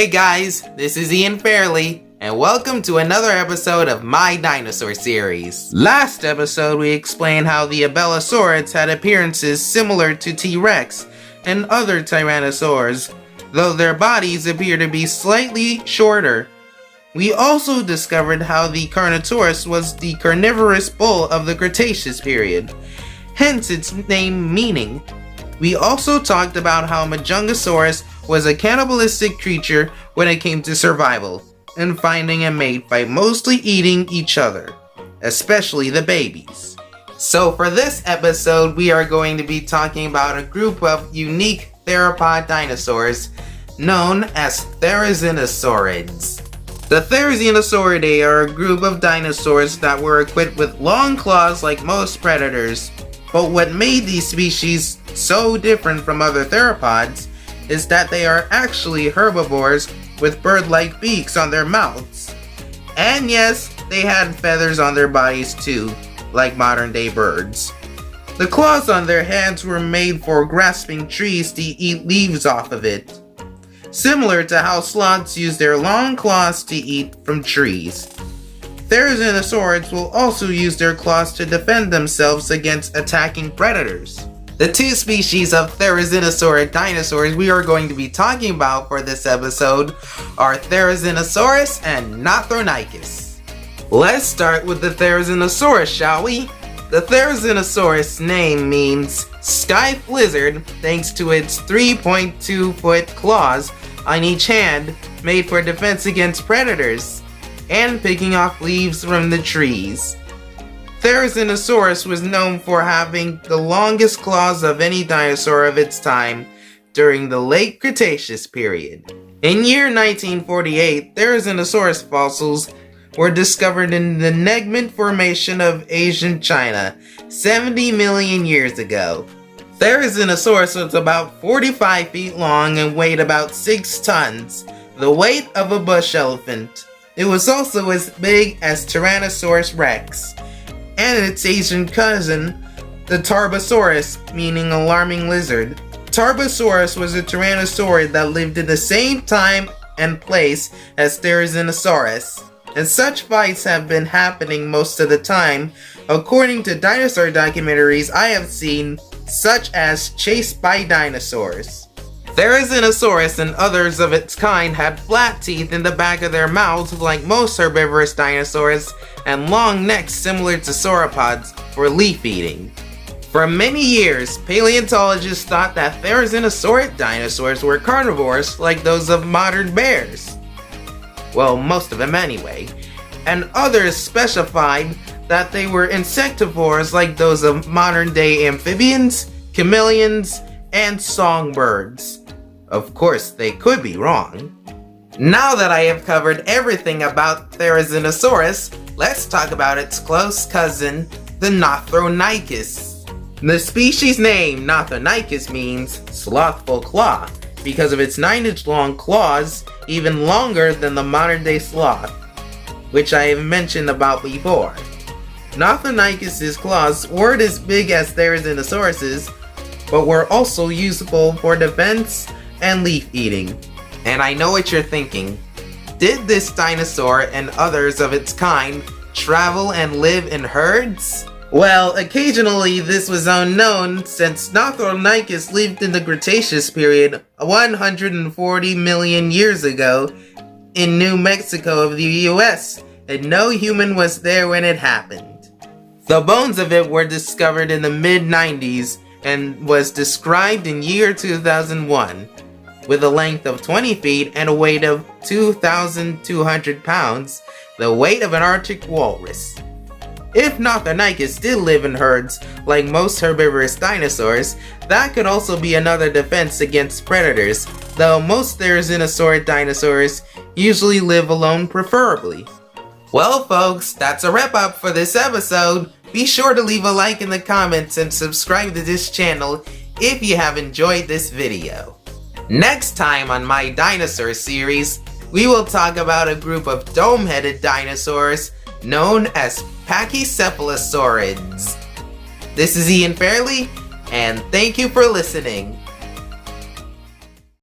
Hey guys, this is Ian Fairley, and welcome to another episode of my dinosaur series. Last episode we explained how the Abelisaurids had appearances similar to T-Rex and other tyrannosaurs, though their bodies appear to be slightly shorter. We also discovered how the Carnotaurus was the carnivorous bull of the Cretaceous period, hence its name meaning. We also talked about how Majungasaurus was a cannibalistic creature when it came to survival and finding a mate by mostly eating each other, especially the babies. So for this episode, we are going to be talking about a group of unique theropod dinosaurs known as Therizinosaurids. The Therizinosauridae are a group of dinosaurs that were equipped with long claws like most predators, but what made these species so different from other theropods is that they are actually herbivores with bird-like beaks on their mouths. And yes, they had feathers on their bodies too, like modern-day birds. The claws on their hands were made for grasping trees to eat leaves off of it, similar to how sloths use their long claws to eat from trees. Therizinosaurids will also use their claws to defend themselves against attacking predators. The two species of Therizinosaur dinosaurs we are going to be talking about for this episode are Therizinosaurus and Nothronicus. Let's start with the Therizinosaurus, shall we? The Therizinosaurus name means sky lizard thanks to its 3.2-foot claws on each hand made for defense against predators and picking off leaves from the trees. Therizinosaurus was known for having the longest claws of any dinosaur of its time during the late Cretaceous period. In year 1948, Therizinosaurus fossils were discovered in the Negment Formation of Asian China 70 million years ago. Therizinosaurus was about 45 feet long and weighed about 6 tons, the weight of a bush elephant. It was also as big as Tyrannosaurus rex and its Asian cousin, the Tarbosaurus, meaning alarming lizard. Tarbosaurus was a tyrannosaurid that lived in the same time and place as Therizinosaurus, and such fights have been happening most of the time, according to dinosaur documentaries I have seen, such as Chased by Dinosaurs. Therizinosaurus and others of its kind had flat teeth in the back of their mouths like most herbivorous dinosaurs and long necks similar to sauropods for leaf eating. For many years, paleontologists thought that Therizinosauric dinosaurs were carnivores like those of modern bears. Well, most of them anyway. And others specified that they were insectivores like those of modern-day amphibians, chameleons, and songbirds. Of course, they could be wrong. Now that I have covered everything about Therizinosaurus, let's talk about its close cousin, the Nothronicus. The species name Nothronicus means slothful claw because of its 9-inch long claws, even longer than the modern-day sloth, which I have mentioned about before. Nothronicus's claws weren't as big as Therizinosaurus's, but were also useful for defense and leaf eating. And I know what you're thinking. Did this dinosaur and others of its kind travel and live in herds? Well, occasionally this was unknown since Nothronicus lived in the Cretaceous period 140 million years ago in New Mexico of the US, and no human was there when it happened. The bones of it were discovered in the mid-90s and was described in year 2001, with a length of 20 feet and a weight of 2,200 pounds, the weight of an Arctic walrus. If Nothronicus did live in herds like most herbivorous dinosaurs, that could also be another defense against predators, though most Therizinosaur dinosaurs usually live alone preferably. Well folks, that's a wrap up for this episode. Be sure to leave a like in the comments and subscribe to this channel if you have enjoyed this video. Next time on my dinosaur series, we will talk about a group of dome-headed dinosaurs known as Pachycephalosaurids. This is Ian Fairley, and thank you for listening.